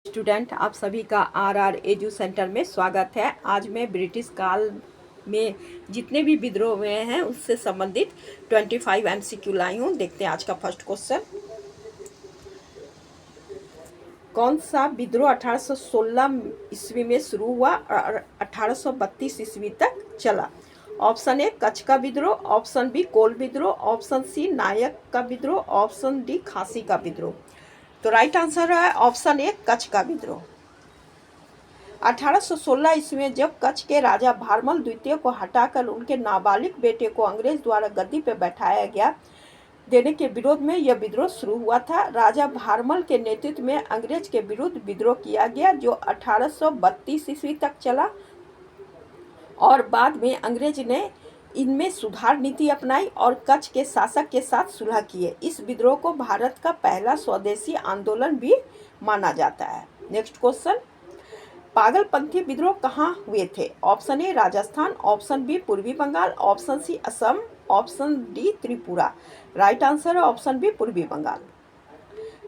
Student, आप सभी का आर एजू सेंटर में स्वागत है। आज मैं ब्रिटिश काल में जितने भी विद्रोह हुए हैं उससे संबंधित 25 MCQ लाई हूँ। देखते हैं आज का फर्स्ट क्वेश्चन। कौन सा विद्रोह 1816 ईस्वी में शुरू हुआ और 1832 ईस्वी तक चला? ऑप्शन ए कच्छ का विद्रोह, ऑप्शन बी कोल विद्रोह, ऑप्शन सी नायक का विद्रोह, ऑप्शन डी खासी का विद्रोह। तो राइट आंसर है ऑप्शन ए कच्छ का विद्रोह। 1816 ईस्वी में जब कच्छ के राजा भारमल द्वितीय को हटाकर उनके नाबालिग बेटे को अंग्रेज द्वारा गद्दी पर बैठाया गया देने के विरोध में यह विद्रोह शुरू हुआ था। राजा भारमल के नेतृत्व में अंग्रेज के विरुद्ध विद्रोह किया गया जो 1832 ईस्वी तक चला और बाद में अंग्रेज ने इनमें सुधार नीति अपनाई और कच्छ के शासक के साथ सुलह किए। इस विद्रोह को भारत का पहला स्वदेशी आंदोलन भी माना जाता है। नेक्स्ट क्वेश्चन, पागलपंथी विद्रोह कहाँ हुए थे? Option A Rajasthan, option B पूर्वी Bengal, option C Assam, option D Tripura. Right answer है ऑप्शन बी पूर्वी बंगाल।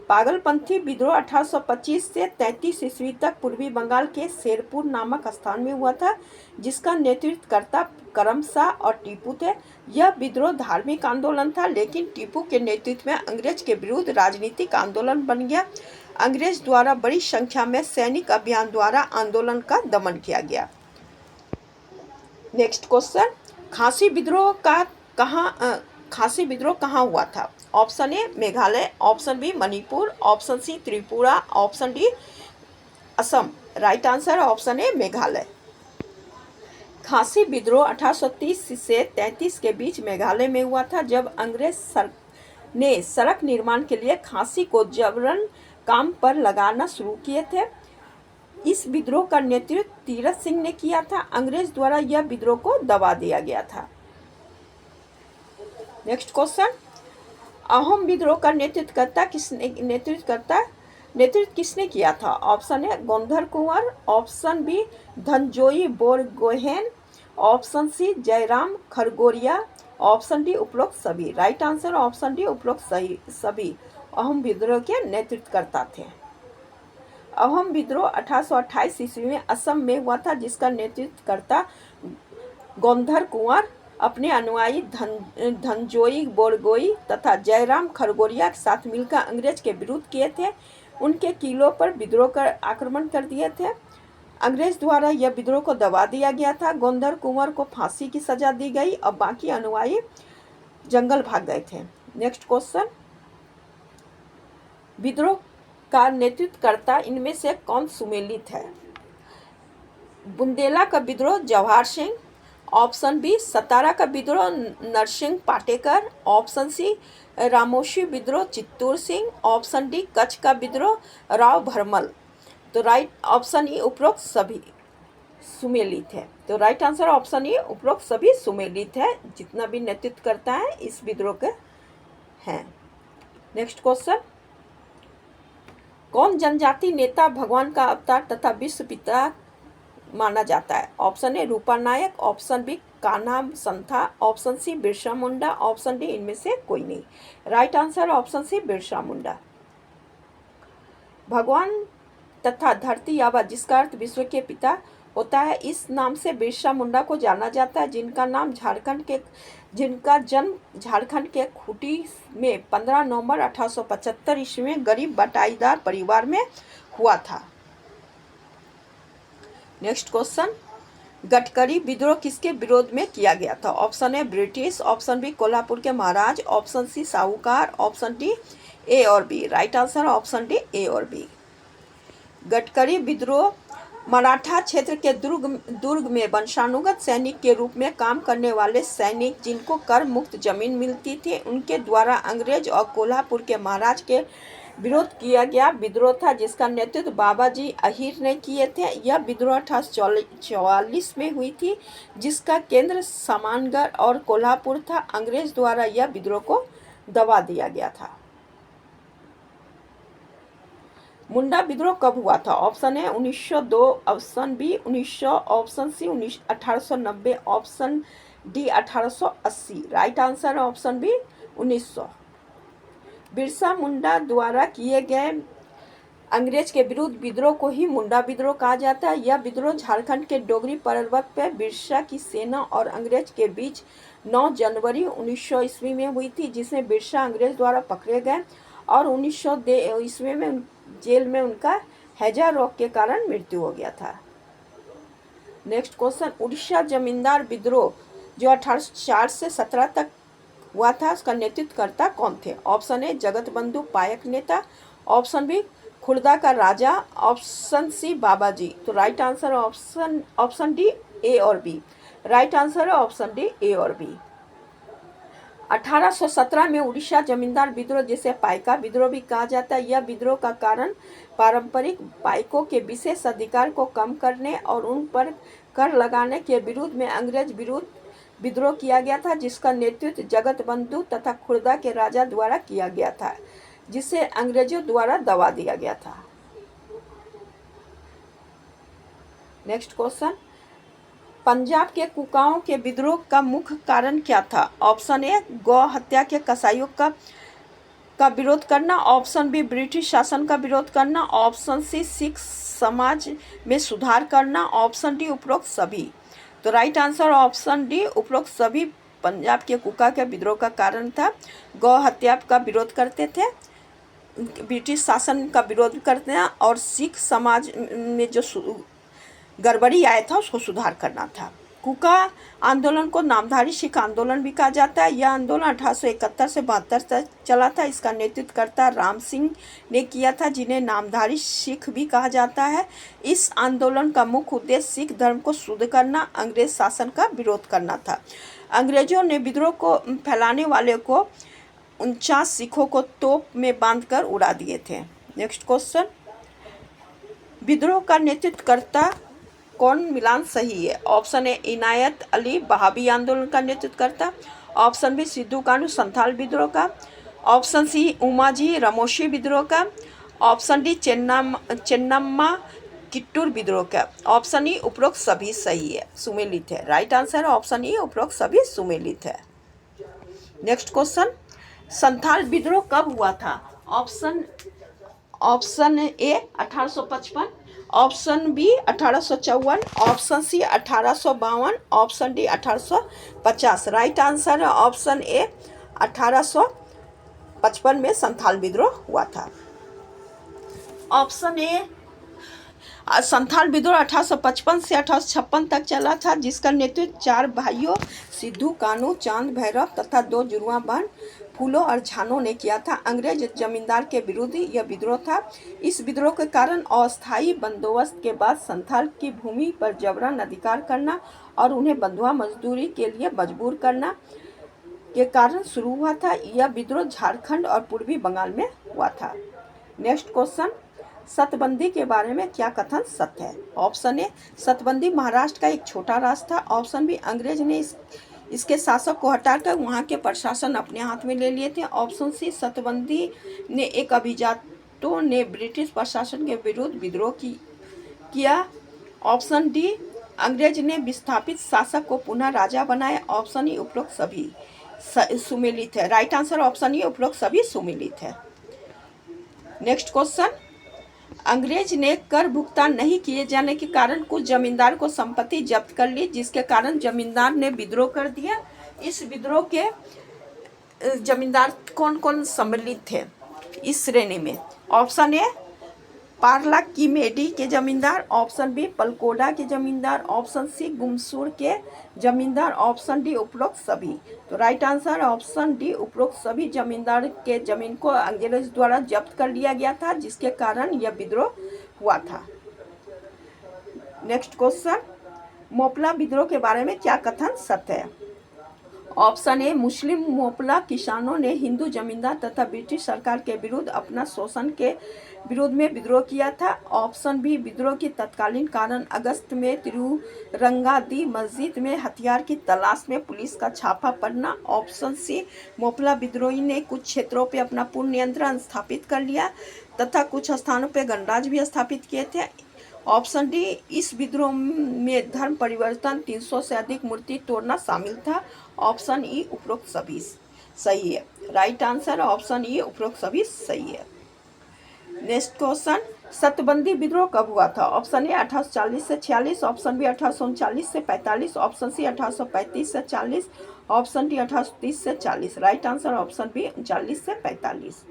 पागलपंथी विद्रोह 1825 से 33 ईस्वी तक पूर्वी बंगाल के शेरपुर नामक स्थान में हुआ था, जिसका नेतृत्वकर्ता करम शाह और टीपू थे। यह विद्रोह धार्मिक आंदोलन था, लेकिन टीपू के नेतृत्व में अंग्रेज के विरुद्ध राजनीतिक आंदोलन बन गया। अंग्रेज द्वारा बड़ी संख्या में सैनिक अभियान द्वारा आंदोलन का दमन किया गया। नेक्स्ट क्वेश्चन, खासी विद्रोह कहाँ हुआ था? Option A Meghalaya, option B Manipur, option C Tripura, option D Assam. Right answer है ऑप्शन ए मेघालय। खासी विद्रोह 1830 से 33 के बीच मेघालय में हुआ था, जब अंग्रेज ने सड़क निर्माण के लिए खासी को जबरन काम पर लगाना शुरू किए थे। इस विद्रोह का नेतृत्व तीरथ सिंह ने किया था। अंग्रेज द्वारा यह विद्रोह को दबा दिया गया था। नेक्स्ट क्वेश्चन, अहोम विद्रोह का नेतृत्व किसने किया था? Option A Gomdhar Konwar, option B Dhananjoy Borgohain, option C Jairam Khargoria, option D उपरोक्त सभी। राइट आंसर ऑप्शन डी उपरोक्त सभी अहोम विद्रोह के नेतृत्वकर्ता थे। अहोम विद्रोह 1828 ईस्वी में असम में हुआ था, जिसका नेतृत्वकर्ता गोंधर कुंवर अपने अनुयायी धनजोई बोरगोई तथा जयराम खरगोरिया के साथ मिलकर अंग्रेज के विरुद्ध किए थे। उनके किलों पर विद्रोह कर आक्रमण कर दिए थे। अंग्रेज द्वारा यह विद्रोह को दबा दिया गया था। गोंधर कुंवर को फांसी की सजा दी गई और बाकी अनुयायी जंगल भाग गए थे। नेक्स्ट क्वेश्चन, विद्रोह का नेतृत्वकर्ता इनमें से कौन सुमेलित है? बुंदेला का विद्रोह जवाहर सिंह, ऑप्शन बी सतारा का विद्रोह नरसिंह पाटेकर, ऑप्शन सी रामोशी विद्रोह चित्तूर सिंह, ऑप्शन डी कच्छ का विद्रोह राव भरमल। तो राइट ऑप्शन ई उपरोक्त सभी सुमेलित है। तो राइट आंसर ऑप्शन ई उपरोक्त सभी सुमेलित है, जितना भी नेतृत्व करता है इस विद्रोह के हैं। नेक्स्ट क्वेश्चन, कौन जनजाति नेता भगवान का अवतार तथा विश्व पिता माना जाता है? Option A Rupa Nayak, option B Kanha Santha, option C Birsa Munda, option D इनमें से कोई नहीं। Right answer option C Birsa Munda. भगवान तथा धरती आबा, जिसका अर्थ विश्व के पिता होता है, इस नाम से बिरसा मुंडा को जाना जाता है, जिनका जन्म झारखंड के खूंटी में 15 नवंबर 1875 ईस्वी में गरीब बटाईदार परिवार में हुआ था। नेक्स्ट क्वेश्चन, गडकरी विद्रोह किसके विरोध में किया गया था? Option A British, option B Kolhapur के महाराज, ऑप्शन सी साहूकार, ऑप्शन डी ए और B. Right answer option D A और बी। गडकरी विद्रोह मराठा क्षेत्र के दुर्ग में वंशानुगत सैनिक के रूप में काम करने वाले सैनिक, जिनको कर मुक्त जमीन मिलती थी, उनके द्वारा अंग्रेज और कोल्हापुर के महाराज के विरोध किया गया विद्रोह था, जिसका नेतृत्व बाबाजी अहीर ने किए थे। यह विद्रोह 1844 में हुई थी, जिसका केंद्र समानगढ़ और कोल्हापुर था। अंग्रेज द्वारा यह विद्रोह को दबा दिया गया था। मुंडा विद्रोह कब हुआ था? Option A 1902, option B 1900, option C 1890, option D 1880। Right answer option B 1900। Birsa Munda द्वारा किए गए अंग्रेज के विरुद्ध विद्रोह को ही मुंडा विद्रोह कहा जाता है। यह विद्रोह झारखंड के डोगरी पर्वत पर बिरसा की सेना और अंग्रेज के बीच 9 जनवरी 1900 ईस्वी में हुई थी, जिसमें बिरसा अंग्रेज द्वारा पकड़े गए और 1900 ईस्वी में जेल में उनका हैजा रोग के कारण मृत्यु हो गया था। नेक्स्ट क्वेश्चन, उड़ीसा जमींदार विद्रोह जो 1804 से 17 तक हुआ था, उसका नेतृत्वकर्ता कौन थे? ऑप्शन ए जगत बंधु पायक नेता, ऑप्शन बी खुर्दा का राजा, ऑप्शन सी बाबाजी। तो right answer option D A और बी। राइट आंसर है ऑप्शन डी ए और बी। 1817 में उड़ीसा जमींदार विद्रोह, जिसे पाइका विद्रोह भी कहा जाता है, यह विद्रोह का कारण पारंपरिक पाइकों के विशेष अधिकार को कम करने और उन पर कर लगाने के विरुद्ध में अंग्रेज विरुद्ध विद्रोह किया गया था, जिसका नेतृत्व जगत बंधु तथा खुर्दा के राजा द्वारा किया गया था, जिसे अंग्रेजों द्वारा दबा दिया गया था। नेक्स्ट क्वेश्चन, पंजाब के कुकाओं के विद्रोह का मुख्य कारण क्या था? ऑप्शन ए गौ हत्या के कसाईयों का विरोध करना, ऑप्शन बी ब्रिटिश शासन का विरोध करना, ऑप्शन सी सिख समाज में सुधार करना, ऑप्शन डी उपरोक्त सभी। तो राइट आंसर ऑप्शन डी उपरोक्त सभी पंजाब के कुका के विद्रोह का कारण था। गौ हत्या का विरोध करते थे, ब्रिटिश शासन का विरोध करते हैं और सिख समाज में जो गड़बड़ी आया था उसको सुधार करना था। कुका आंदोलन को नामधारी सिख आंदोलन भी कहा जाता है। यह आंदोलन 1871 से 72 तक चला था। इसका नेतृत्वकर्ता राम सिंह ने किया था, जिन्हें नामधारी सिख भी कहा जाता है। इस आंदोलन का मुख्य उद्देश्य सिख धर्म को शुद्ध करना, अंग्रेज शासन का विरोध करना था। अंग्रेजों ने विद्रोह को फैलाने वाले को 49 सिखों को तोप में बांधकर उड़ा दिए थे। नेक्स्ट क्वेश्चन, विद्रोह का नेतृत्वकर्ता कौन मिलान सही है? ऑप्शन ए इनायत अली बहाबी आंदोलन का नेतृत्वकर्ता, ऑप्शन बी सिद्धू कानू संथाल विद्रोह का, ऑप्शन सी उमाजी रमोशी विद्रोह का, ऑप्शन डी चेन्नम्मा किट्टूर विद्रोह का, ऑप्शन ई उपरोक्त सभी सही है, सुमेलित है। राइट आंसर ऑप्शन ई उपरोक्त सभी सुमेलित है। नेक्स्ट क्वेश्चन, संथाल विद्रोह कब हुआ था? Option A 1855, option B 1854, option C 1852, option D 1850। Right answer है ऑप्शन ए 1855 में संथाल विद्रोह हुआ था। ऑप्शन ए संथाल विद्रोह 1855 से 1856 तक चला था, जिसका नेतृत्व 4 भाइयों सिद्धू कानू, चांद भैरव तथा 2 जुड़वा बहन फूलो और झानो ने किया था। अंग्रेज जमींदार के विरुद्ध यह विद्रोह था। इस विद्रोह के कारण अस्थायी बंदोबस्त के बाद संथाल की भूमि पर जबरन अधिकार करना और उन्हें बंधुआ मजदूरी के लिए मजबूर करना के कारण शुरू हुआ था। यह विद्रोह झारखंड और पूर्वी बंगाल में हुआ था। नेक्स्ट क्वेश्चन, सतबंदी के बारे में क्या कथन सत्य है? ऑप्शन ए सतबंदी महाराष्ट्र का एक छोटा राष्ट्र था, ऑप्शन बी अंग्रेज ने इसके शासक को हटाकर वहां के प्रशासन अपने हाथ में ले लिए थे, ऑप्शन सी सतबंदी ने एक अभिजातों ने ब्रिटिश प्रशासन के विरुद्ध विद्रोह किया, ऑप्शन डी अंग्रेज ने विस्थापित शासक को पुनः राजा बनाया, ऑप्शन ई उपरोक्त सभी सुमेलित है। राइट आंसर ऑप्शन ई उपरोक्त सभी सुमेलित है। नेक्स्ट क्वेश्चन, अंग्रेज ने कर भुगतान नहीं किए जाने के कारण कुछ जमींदार को संपत्ति जब्त कर ली, जिसके कारण जमींदार ने विद्रोह कर दिया। इस विद्रोह के जमींदार कौन कौन सम्मिलित थे इस श्रेणी में? ऑप्शन ए पारला की मेडी के जमींदार, ऑप्शन बी पलकोडा के जमींदार, ऑप्शन सी गुमसूर के जमींदार, ऑप्शन डी उपरोक्त सभी। तो राइट आंसर ऑप्शन डी उपरोक्त सभी जमींदार के जमीन को अंग्रेज द्वारा जब्त कर लिया गया था, जिसके कारण यह विद्रोह हुआ था। नेक्स्ट क्वेश्चन, मोपला विद्रोह के बारे में क्या कथन सत्य है? ऑप्शन ए मुस्लिम मोपला किसानों ने हिंदू जमींदार तथा ब्रिटिश सरकार के विरुद्ध अपना शोषण के विरोध में विद्रोह किया था, ऑप्शन बी विद्रोह की तत्कालीन कारण अगस्त में तिरुरंगादी मस्जिद में हथियार की तलाश में पुलिस का छापा पड़ना, ऑप्शन सी मोपला विद्रोही ने कुछ क्षेत्रों पर अपना पूर्ण नियंत्रण स्थापित कर लिया तथा कुछ स्थानों पर गणराज्य भी स्थापित किए थे, ऑप्शन डी इस विद्रोह में धर्म परिवर्तन 300 से अधिक मूर्ति तोड़ना शामिल था, ऑप्शन ई उपरोक्त सभी सही है। राइट आंसर ऑप्शन ई उपरोक्त सभी सही है। नेक्स्ट क्वेश्चन, सतबंदी विद्रोह कब हुआ था? ऑप्शन ए 1840 से 46, ऑप्शन बी 1839 से 45, ऑप्शन सी 1835 से 40, ऑप्शन डी 1830 से 40। राइट आंसर ऑप्शन बी 39 से 45।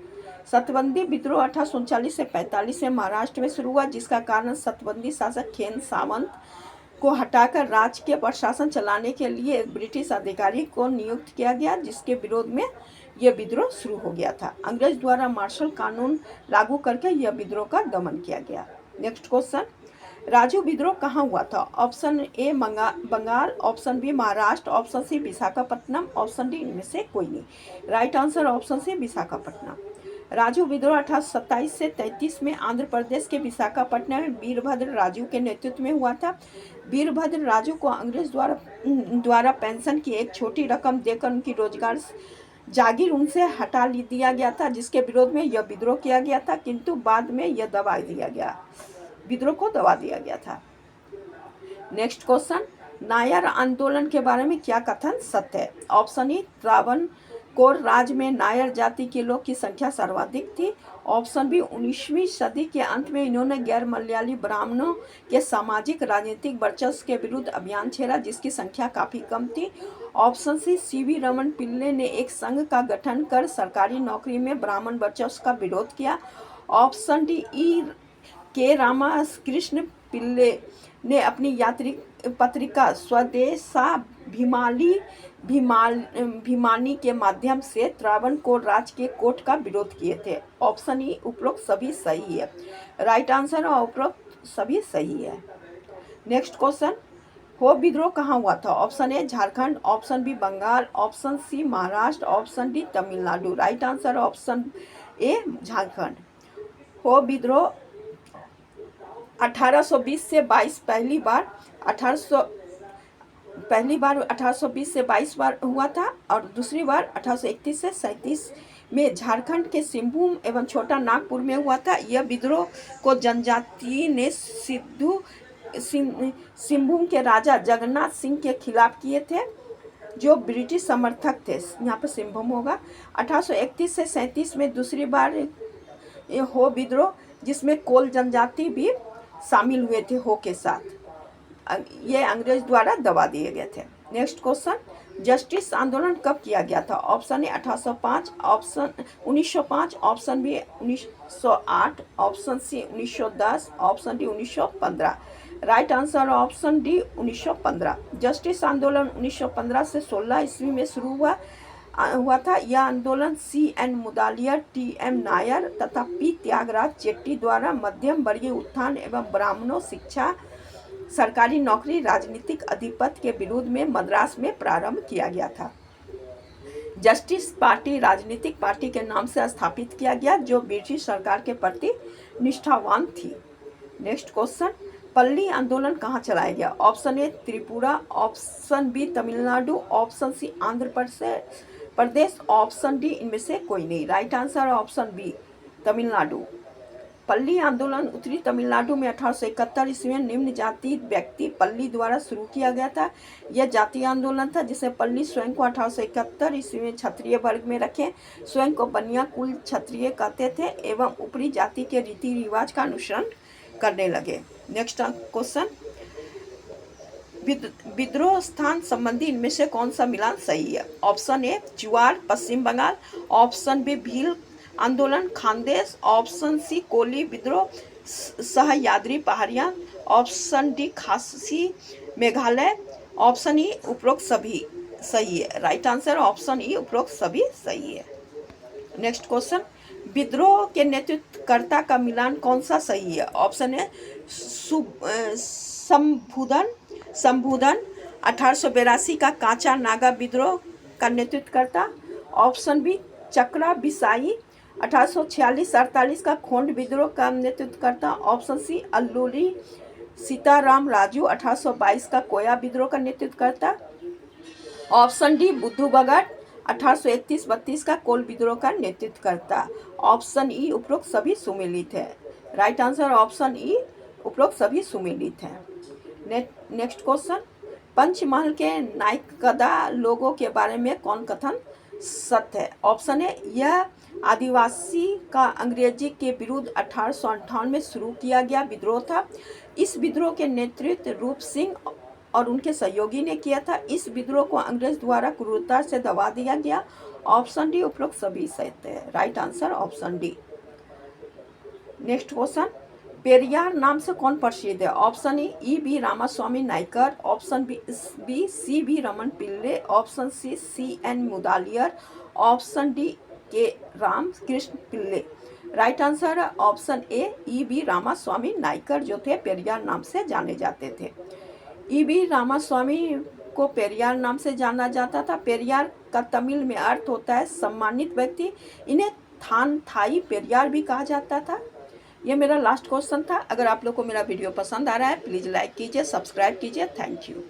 सतबंदी विद्रोह 1839 से 45 में महाराष्ट्र में शुरू हुआ, जिसका कारण सतबंदी शासक खेन सामंत को हटाकर राज्य के प्रशासन चलाने के लिए एक ब्रिटिश अधिकारी को नियुक्त किया गया, जिसके विरोध में यह विद्रोह शुरू हो गया था। अंग्रेज द्वारा मार्शल कानून लागू करके यह विद्रोह का दमन किया गया। नेक्स्ट क्वेश्चन, राजू विद्रोह कहाँ हुआ था? Option A Bengal, option B Maharashtra, option C Visakhapatnam, option D इनमें से कोई नहीं। Right answer option C Visakhapatnam. Raju विद्रोह 1827 से 33 में आंध्र प्रदेश के विशाखापट्टनम में वीरभद्र राजू के नेतृत्व में हुआ था। वीरभद्र राजू को अंग्रेज द्वारा पेंशन की एक छोटी रकम देकर उनकी रोजगार जागीर उनसे हटा दिया गया था, जिसके विरोध में यह विद्रोह किया गया था, किंतु बाद में यह दबा दिया गया, विद्रोह को दबा दिया गया था। नेक्स्ट क्वेश्चन, नायर आंदोलन के बारे में क्या कथन सत्य है? ऑप्शन ए त्रावणकोर राज्य में नायर जाति के लोग की संख्या सर्वाधिक थी। ऑप्शन बी 19वीं सदी के अंत में इन्होंने गैर मलयाली ब्राह्मणों के सामाजिक राजनीतिक वर्चस्व के विरुद्ध अभियान छेड़ा, जिसकी संख्या काफी कम थी। ऑप्शन सी सीवी रमन पिल्ले ने एक संघ का गठन कर सरकारी नौकरी में ब्राह्मण वर्चस्व का विरोध किया। ऑप्शन डी ई के रामाकृष्ण पिल्ले ने अपनी यात्री पत्रिका भीमानी के माध्यम से त्रावणकोर राज्य के कोट का विरोध किए थे। ऑप्शन ई उपरोक्त सभी सही है। राइट आंसर और उपरोक्त सभी सही है। नेक्स्ट क्वेश्चन, हो विद्रोह कहाँ हुआ था? Option A Jharkhand, option B Bengal, option C Maharashtra, option D Tamil Nadu. Right answer option A Jharkhand. Ho विद्रोह 1820 से 22 पहली बार 1820 से 22 बार हुआ था, और दूसरी बार 1831 से 37 में झारखंड के सिंहभूम एवं छोटा नागपुर में हुआ था। यह विद्रोह को जनजाति ने सिंहभूम के राजा जगन्नाथ सिंह के खिलाफ किए थे, जो ब्रिटिश समर्थक थे। यहाँ पर सिंहभूम होगा। 1831 से 37 में दूसरी बार हो विद्रोह, जिसमें कोल जनजाति भी शामिल हुए थे हो के साथ। ये अंग्रेज द्वारा दबा दिए गए थे। नेक्स्ट क्वेश्चन, जस्टिस आंदोलन कब किया गया था? Option A 1805, option 1905, option B 1908, option C 1910, option D 1915। Right answer option D 1915। Justice आंदोलन 1915 से 16 ईस्वी में शुरू हुआ था। यह आंदोलन C.N. मुदालियर, T.M. नायर तथा P. त्यागराज चेट्टी द्वारा मध्यम वर्गीय उत्थान एवं ब्राह्मणों, शिक्षा, सरकारी नौकरी, राजनीतिक आधिपत्य के विरोध में मद्रास में प्रारंभ किया गया था। जस्टिस पार्टी राजनीतिक पार्टी के नाम से स्थापित किया गया, जो ब्रिटिश सरकार के प्रति निष्ठावान थी। नेक्स्ट क्वेश्चन, पल्ली आंदोलन कहाँ चलाया गया? Option A Tripura, option B Tamil Nadu, option C Andhra Pradesh, option D इनमें से कोई नहीं। Right answer option B Tamil Nadu. Palli आंदोलन उत्तरी तमिलनाडु में 1871 ईस्वी में निम्न जाति व्यक्ति पल्ली द्वारा शुरू किया गया था। यह जातीय आंदोलन था, जिसे पल्ली स्वयं को 1871 ईस्वी में क्षत्रिय वर्ग में रखे स्वयं को बनिया कुल क्षत्रिय कहते थे एवं ऊपरी जाति के रीति रिवाज का अनुसरण करने लगे। नेक्स्ट क्वेश्चन, विद्रोह स्थान संबंधी इनमें से कौन सा मिलान सही है? Option A Chuar Paschim Bengal, option B Bhil आंदोलन खानदेश, ऑप्शन सी कोली विद्रोह सह्याद्री पहाड़ियाँ, ऑप्शन डी खासी मेघालय, ऑप्शन ई उपरोक्त सभी सही है। राइट आंसर ऑप्शन ई उपरोक्त सभी सही है। नेक्स्ट क्वेश्चन, विद्रोह के नेतृत्वकर्ता का मिलान कौन सा सही है? ऑप्शन ए संबुधन 1882 का कांचा नागा विद्रोह का नेतृत्वकर्ता, ऑप्शन बी चक्रा बिसाई 1846-48 का खोंड विद्रोह का नेतृत्वकर्ता, ऑप्शन सी अल्लूरी सीताराम राजू 1822 का कोया विद्रोह का नेतृत्वकर्ता, ऑप्शन डी बुद्धू भगत 1831-32 का कोल विद्रोह का नेतृत्वकर्ता, ऑप्शन ई उपरोक्त सभी सुमेलित है। राइट आंसर ऑप्शन ई उपरोक्त सभी सुमेलित है। नेक्स्ट क्वेश्चन, पंचमहल के नायकदा लोगों के बारे में कौन कथन सत्य है। ऑप्शन है, यह आदिवासी का अंग्रेजी के विरुद्ध 1858 में शुरू किया गया विद्रोह था। इस विद्रोह के नेतृत्व रूप सिंह और उनके सहयोगी ने किया था। इस विद्रोह को अंग्रेज द्वारा क्रूरता से दबा दिया गया। ऑप्शन डी उपरोक्त सभी सत्य है। Right answer option D. Next question, Periyar नाम से कौन प्रसिद्ध है? Option E V Ramaswamy Naicker, option B C V Raman Pillai, option C N Mudaliar, option D K Ramakrishna Pillai. Right answer है option A E V Ramaswamy Naicker, जो थे पेरियार नाम से जाने जाते थे। ई बी रामास्वामी को पेरियार नाम से जाना जाता था। पेरियार का तमिल में अर्थ होता है सम्मानित व्यक्ति। इन्हें थान थाई पेरियार भी कहा जाता था। ये मेरा लास्ट क्वेश्चन था। अगर आप लोग को मेरा वीडियो पसंद आ रहा है प्लीज़ लाइक कीजिए, सब्सक्राइब कीजिए। Thank you.